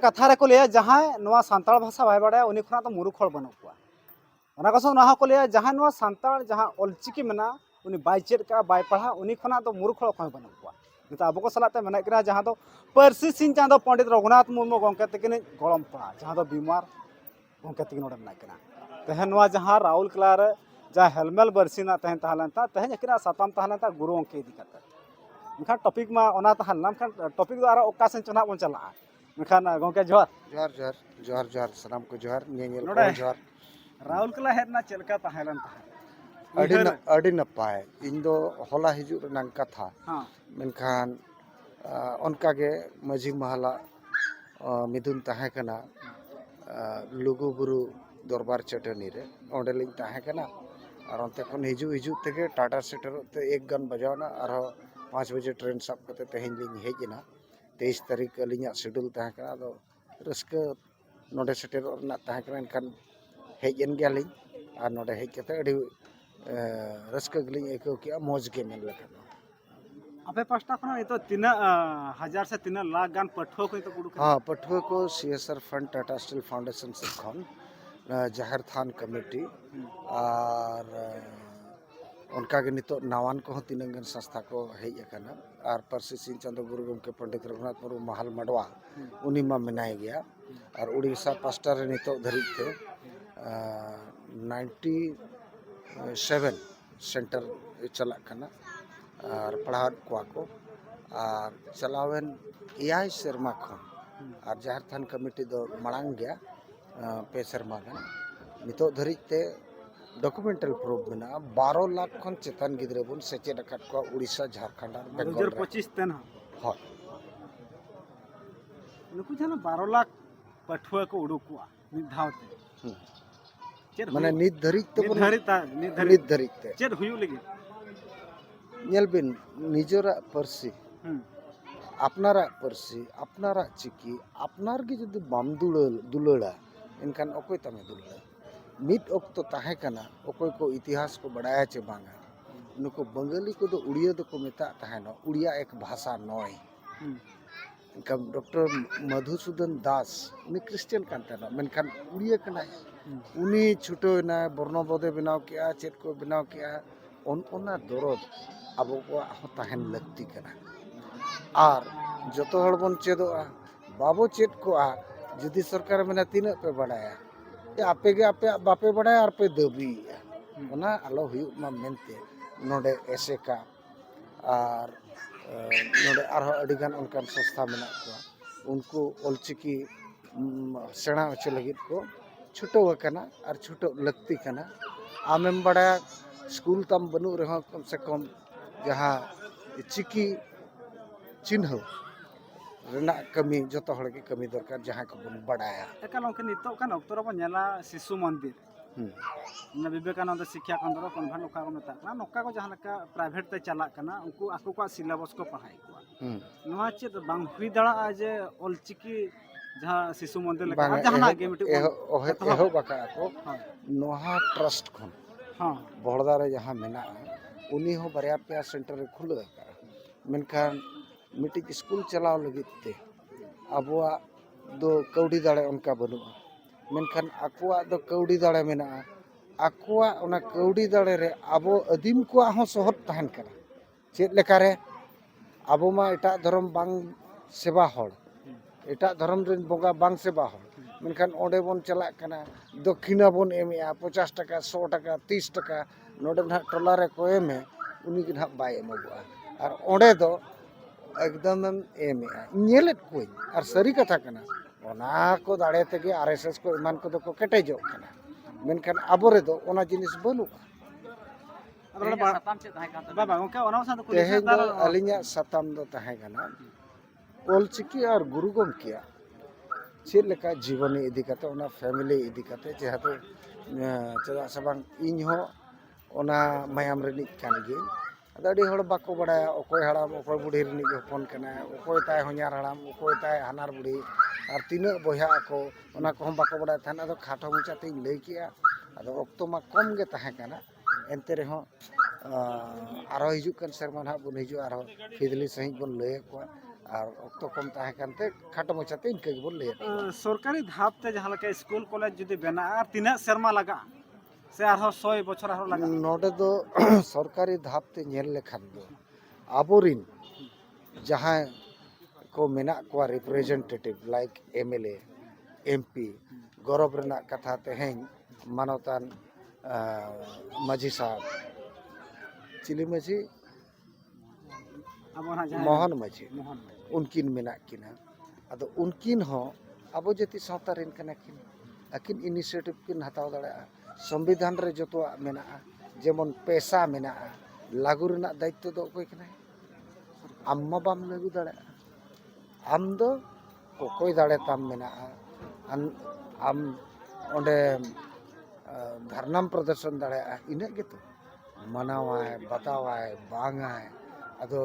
कथा रे को लिया जहां नवा सांताल भाषा बाय बाड़ा उनी खना तो मुरुख हड़ बनु कुआ ओना को संग नहा को लिया जहां नवा सांताल जहां ऑलचिकी मेना उनी बाय चेड का बाय पढ़ा उनी खना तो मुरुख हड़ खय बनु कुआ निता अब को सलाते मेना करा जहां तो परसी सिंह चांदो पंडित रघुनाथ मुर्मू गंके तकिन गलम पड़ा जहां तो बीमार गंके तकिन ओडे मेना कना तहन नवा जहां राहुल कला रे जहां हेलमेल बरसीना तहन तहलनता तहन एकरा सातम तहलनता गुरु अंके इदी कता इनखान टॉपिक मा ओना तहलना खान टॉपिक दो आरो ओका सेन चना बन चला इनखान गंके जोहार जोहार जोहार जोहार जोहार सलाम को जोहार ᱧᱮᱧᱮᱞ नोडे को जोहार राहुल कला हेडना चलका तहलन अड़ी नपाय इन दो होला हिजु रनांग कथा हां मेनखान उनका के माझी महला मिदुन ताहे कना लुगु बुरु दरबार चटनी रे ओंडेलिंग ताहे कना और अंते खन हिजु हिजु तेगे टाटा सेटर ते एक गन बजावना और 5 बजे ट्रेन सब कते तेहेन लिंग हेजना 23 तारीख अलिंगा शेड्यूल ताहे कना दो रस्क नोडे सेटर रना ताहे कना एनखान हेजन गेलिंग और नोडे हेज कते अड़ी रस्क गलिंग एको किया मौज के मेन लखा आपे पास्ता खना तो 3 हजार से 3 लाख गान पठो को तो गुडू हाँ पठुआ को CSR fund Tata steel foundation से खन जाहिर थान कमेटी और उनका के नितो नावान को तीनगन संस्था को हेज अकना और परसी सिंह चंद्र गुरु गमके पंडित रघुनाथ मुर्मू महल मडवा उनी मा मेनाय गया और उड़ीसा पास्टा रे नितो धरी थे 97 सेंटर चला कना और पढ़ा को और चलावेन एआई शर्मा खन और जाहिर थान कमेटी दो मांग गया पे शर्मा गन नितो धरी ते डॉक्यूमेंटल प्रूफ में 12 लाख खन चेतन गिद्रे बन सेचेद अकात को उड़ीसा झारखंड और बेंगल 2025 तेन हां नुकु जन 12 लाख पठुआ को उडुकुआ निधावते चेर माने नित धरी ते नित धरी ते चेर हुयु लगी नेलबिन निजरा परसी अपनारा परसी अपनारा चिकी अपनार के जदि बाम दुलड़ा इनखान अकोय तमे दुलड़ा मिट अक्तो ताहे कना अकोय को इतिहास को बढ़ाया चे बांगा नुको बंगाली को दो उड़िया दो को मेता ताहेनो उड़िया एक भाषा नय इनका डॉक्टर मधुसूदन दास उनी क्रिश्चियन कांताना मेनखान उड़िया कना उनी छुटो ना वर्णबोधे बनाव किया चेत को बनाव किया ओना दरद अब को ताहेन लगती कना और जतो हड़ बन चेदोआ बाबो चेत को जुदी सरकार मेना तीन पे बढ़ाया आपे गे आपे बापे बढ़ाया और पे दबी ओना आलो हुयु मा मेनते नोडे एसेका और नोडे आरो अडिगान उनकान संस्था मेना को उनको ऑलचिकी सेना होचे लगित को छुटो वकना और छुटो लगती कना आमेम बढ़ाया स्कूल तम बनु रहो कम से कम जहां चिकी चिन्ह रेना कमी जतो हड़ के कमी दरकार जहां को बन बढ़ाया एकाल अंके नितो कान अक्तोर बन नेला शिशु मंदिर ना विवेकानंद शिक्षा केंद्र कन्भेंट नोका को मेता ना नोका को जहां लका प्राइवेट ते चला कना उनको आको को सिलेबस को पढ़ाई को नोआ चेत बांग हुई दड़ा जे ऑलचिकी जहां शिशु मंदिर लका जहां गे मिटे एहो बका को नोहा ट्रस्ट खन हां बड़दा रे जहां मेना उनी हो बरिया पे सेंटर रे खुल का मेनखान मिटी स्कूल चलाव लगित ते अबुआ दो कौड़ी दाड़े उनका बनुआ मेनखान अकुआ दो कौड़ी दाड़े मेना अकुआ उना कौड़ी दाड़े रे अबो अदीम को हो सहत तहन करा चेत लेका रे अबो मा एटा धर्म बांग सेवा हड़ एटा धर्म रे बोगा बांग सेवा हड़ मेनखान ओडे बन चला कना दक्षिणा बन एमिया 50 टका 100 टका 30 टका नोडे ना टोला रे को एमे उनी के ना बाय एमबुआ और ओडे दो एकदम एमिया नेलेट कोई और सरी कथा कना ओना को दाड़े तेगे आरएसएस को ईमान को को केटेजो कना मेनखान आबोरे दो ओना जिनिस बनु बाबा ओके ओना सा तो तेहेन दो अलिया सताम दो ताहे कना ऑलचिकी और गुरु गमकिया चेद लेका जीवनी इदी कते ओना फैमिली इदी कते जेहातो चदा सबang इन हो ओना मायाम रनिक कान गे अदाडी हड़ बाको बड़ाया ओकोय हड़ाम ओकोय बुढ़ी रनिक हपन कना ओकोय ताय हन्यार हड़ाम ओकोय ताय हानार बुढ़ी और तीन बया को ओना को हम बाको बड़ा थाना दो खाटो मुचा ते लई किया अदो ओक्तो मा कम गे ताहे कना एनते रे हो आरो हिजु कन शर्मा ना बन हिजु आरो फिदली सही बन लय को और ऑक्तो कम ताहे कानते खाटो मचाते इनके बोल ले सरकारी धाप ते जहाँ लगे स्कूल कॉलेज जुदी बना और तीना शर्मा लगा से आरो 100 बछर आरो लगा नोडे दो सरकारी धाप ते नेल लेखान दो आबोरिन जहाँ को मेना को रिप्रेजेंटेटिव लाइक एमएलए एमपी गौरव रेना कथा तेहें मानवतान माझी साहब चिली माझी अब वहाँ जहाँ मोहन माझी मोहन उनकिन मेना किना अदो उनकिन हो अब जति सावता रेन कना किन अकिन इनिशिएटिव किन हताव दाड़ा संविधान रे जतो मेना जेमन पैसा मेना लागू रेना दायित्व दो कोई कना अम्मा बाम लागू दाड़ा आम दो कोई दाड़े ताम मेना आम ओंडे धरनाम प्रदर्शन दाड़ा इना गेतो मनावाय बतावाय बांगाय अदो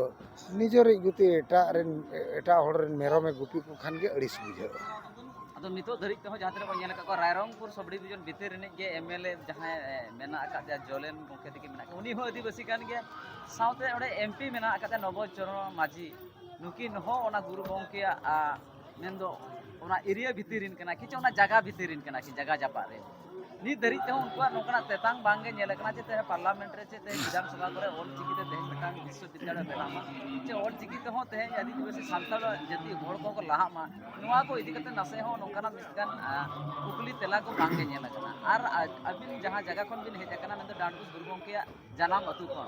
निजरे गुती एटा होड़ रेन मेरोमे गुपी को खान गे अड़िस बुझाव अदो नितो धरित ते हो जहां तरे बन का रायरंगपुर सब डिवीजन भितर रे जे एमएलए जहां मेना का जोलेन गोखे दिके मेना उनी हो आदिवासी कान गया साउते ओडे एमपी मेना का नव चरण माझी नुकिन हो ओना गुरु गोंके मेंदो ओना एरिया भितरिन कना कि ओना जगह भितरिन कना कि जगह जापा रे नि धरित ते उनका नोकना तेतांग बांगे नेल कना जे ते पार्लियामेंट रे जे ते विधानसभा करे ऑल चिकी ते देह मिटांग विश्वविद्यालय बेनामा जे ऑल चिकी ते हो ते आदिवासी सांताल जति होड़ को लाहा मा नुआ को इदी कते नसे हो नोकना मिसगान कुकली तेला को बांगे नेल कना आर अबिन जहां जगह खन बिन हेज कना मेंदो डांडुस गुरु गोंके जानाम अतु खन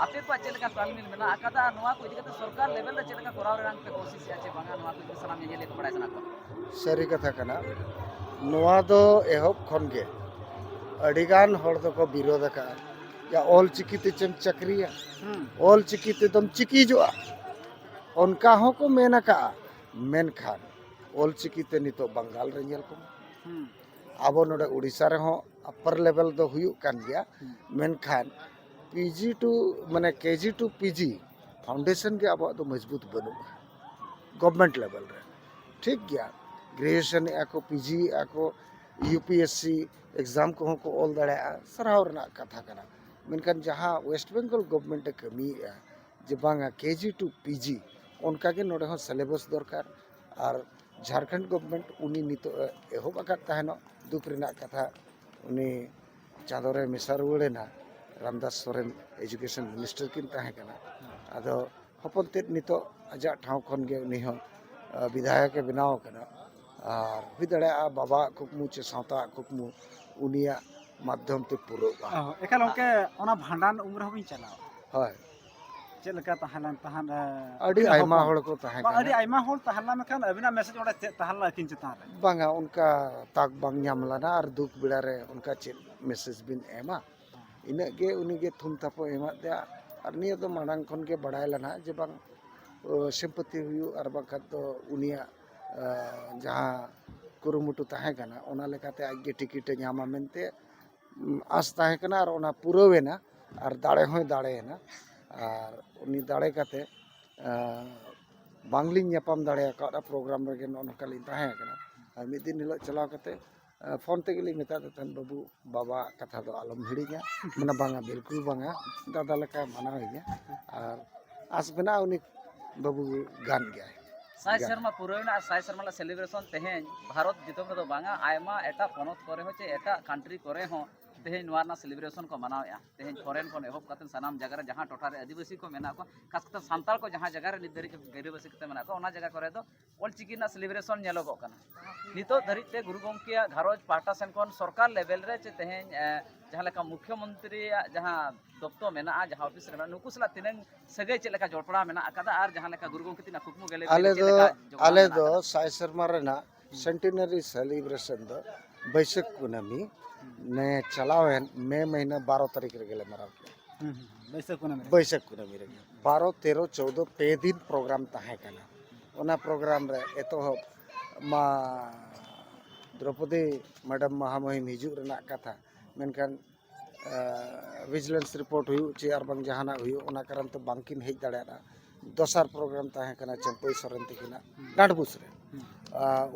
आपे को चेलका तालमिल मेना आकादा नुआ को इदी कते सरकार लेवल रे चेलका कोराव रेन पे कोशिश आचे बांगा नुआ को सलाम नेले को बड़ाय सना को सरी कथा कना नोआ दो एहब खन गे अडिगान होड़ दो को विरोध का या ऑल चिकी ते चम चक्रिया ऑल चिकी ते दम चिकी जो उनका हो को मेना का मेन खान ऑल चिकी ते नितो बंगाल रे नेल को आबो नोडे उड़ीसा रे हो अपर लेवल दो हुयु कान गया मेन खान पीजी टू माने केजी टू पीजी फाउंडेशन के अब तो मजबूत बनु गवर्नमेंट लेवल रे ठीक गया ग्रेजुएशन आको पीजी आको यूपीएससी एग्जाम को ऑल दाड़ा सराव रना कथा कना मेनकान जहां वेस्ट बंगाल गवर्नमेंट कमी जे बांगा केजी टू पीजी उनका के नोडे हो सिलेबस दरकार और झारखंड गवर्नमेंट उनी नितो एहोब आकात ताहेनो दुख रेना कथा उनी चादरे मिसा रुवाड़ेना रामदास सोरेन एजुकेशन मिनिस्टर किन ताहे कना आदो हपन तेद नितो आजा ठाव खन गे उनी हो विधायक के बनाव कना और हुई दाड़ा बाबा कुकमु चे सावता कुकमु उनिया माध्यम ते पुरो एकाल ओके ओना भांडान उम्र हो चलाओ हाय चेलका तहालन तहान अड़ी आयमा होड़ को ताहे बा अड़ी आयमा होड़ तहानला मेखान अबिना मैसेज ओडा तहानला किन चेतान रे बांगा उनका ताक बांग ᱧᱟᱢᱞᱟᱱᱟ और दुख बिड़ा रे उनका चे मैसेज बिन एमा इना गे उनी गे थुम तापो एमा दे और निया दो मांग खन के बड़ाय लना जे बांग सिंपति हुयु और बांका तो उनिया जहां कुरुमुटु ताहे कना ओना लेकाते आगे टिकट ᱧᱟᱢᱟ मेनते आस ताहे कना और ओना पुरवेना और दाड़े होय दाड़ेना और उनी दाड़े काते बांगलिन ᱧᱟᱯᱟᱢ दाड़े का प्रोग्राम रे नोनका लिन ताहे कना और मिद दिन हिलो चलाव काते फोन ते गेली मेता तन बाबू बाबा कथा दो आलम हिड़िया मना बांगा बिल्कुल बांगा दादा लेका माना होया और आस बना उनी बाबू गान गया साय शर्मा पुरोना साय शर्मा ला सेलिब्रेशन तेहेन भारत दितम रे दो बांगा आयमा एटा पनत करे हो चे एटा कंट्री करे हो तेहेन नवारना सेलिब्रेशन को मनावया तेहेन फॉरेन को एहोब कतन सनाम जगह रे जहां टोठा रे आदिवासी को मेना को खासकर सांताल को जहां जगह रे निदरी आदिवासी कते मेना को ओना जगह करे दो ऑल चिकी ना सेलिब्रेशन नेलोगो कना नितो धरित ते गुरु गोंकिया घारोज पाटा सेन कोन सरकार लेवल रे चे तेहेन जहां लेका मुख्यमंत्री जहां दप्तो मेना जहां ऑफिस रे नुकु सला तिनंग सगे चे लेका जोड़पड़ा मेना अकादा और जहां लेका गुरु गोंकी तिना कुकमु गेले आले दो साय शर्मा रेना सेंटिनरी सेलिब्रेशन दो बैसाख कुनामी ने चलावेन मे महीना 12 तारीख रे गेले मराव बैसाख कुनामी रे 12 13 14 पे दिन प्रोग्राम ताहे कना ओना प्रोग्राम रे एतो मा द्रौपदी मैडम महामहिम हिजु रेना कथा मेनकान विजिलेंस रिपोर्ट हुई चे और बांग जहाना हुई ओना कारण तो बांकिन हेज दाड़ा दोसार प्रोग्राम ताहे कना चंपई सोरेन तकिना डांडबुस रे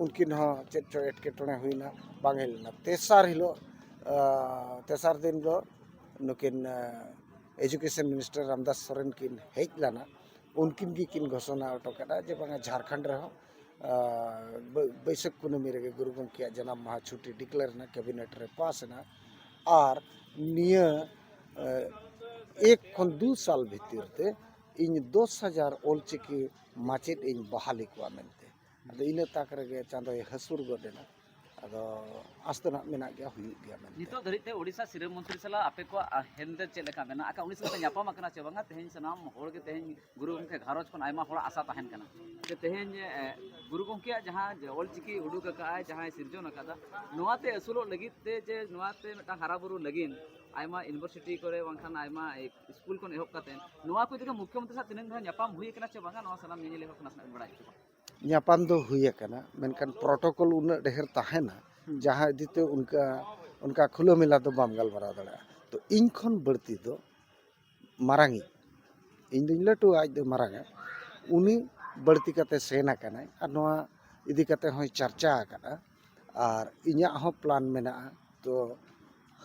उनकिन हो चेट चो एटकेटणे हुईना बांग हेलना तेसार दिन दो नुकिन एजुकेशन मिनिस्टर रामदास सोरेन किन हेज लाना उनकिन गी किन घोषणा हटो कदा जे बांगा झारखंड रहो बैसाख कुनामी रे गुरु गंके जन्म माह छुट्टी डिक्लेयर ना कैबिनेट रे पास ना और निया 1-2 साल भीतर ते इन 10,000 ऑलचिकी माचेद इन बहाली को मेनते अदो इन ताक रे चांदो हसुर गोदेना अदो आस्तना मेना गया हुई गया मेनते नितो धरिते ओडिशा सिरे मंत्री सला आपे को हेंदे चेक लेका मेना आका उनी सला ᱧᱟᱯᱟᱢ ᱟᱠᱟᱱᱟ ᱪᱮ ᱵᱟᱝᱟ ᱛᱮᱦᱮᱧ ᱥᱟᱱᱟᱢ ᱦᱚᱲ ᱜᱮ ᱛᱮᱦᱮᱧ गुरु गंके घारज खन आयमा हड़ आशा तहन कना जे तेहेᱧ गुरु गंके जहां ऑलचिकी उडुक का जहां सिरजन अकादा नोवाते असुलो लगित ते जे नोवाते मिटा हाराबुरु लगिन आयमा यूनिवर्सिटी करे बांखान आयमा स्कूल को एहब काते नोवा को दिका मुख्यमंत्री सा तिनंग ᱧᱟᱯᱟम हुई कना चे बांगा नोवा सलाम ᱧᱮᱧᱮᱞ एहब कना सा बड़ाई ᱧᱟᱯᱟम दो हुई कना मेनकान प्रोटोकॉल उना ढेर ताहेना जहां इदीते उनका खुला मिला तो बाम गलमारा दड़ा तो इन खन बढ़ती दो मारांगी इन दिन लटू आज दो मारांगा उनी बढ़ती कते सेना कनाय और नोआ इदी कते होय चर्चा आकादा और इन्या हो प्लान मेना तो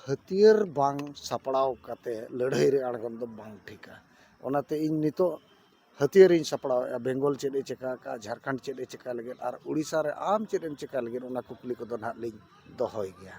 हथियार बांग सपड़ाव कते लड़ाई रे अड़गन दो बांग ठिका ओनाते इन नितो हथियार इन सपड़ाव बेंगल चेदे चेका का झारखंड चेदे चेका लगे और उड़ीसा रे आम चेदे चेका लगे ओना कुपली को दो ना लिंग दोहय गया।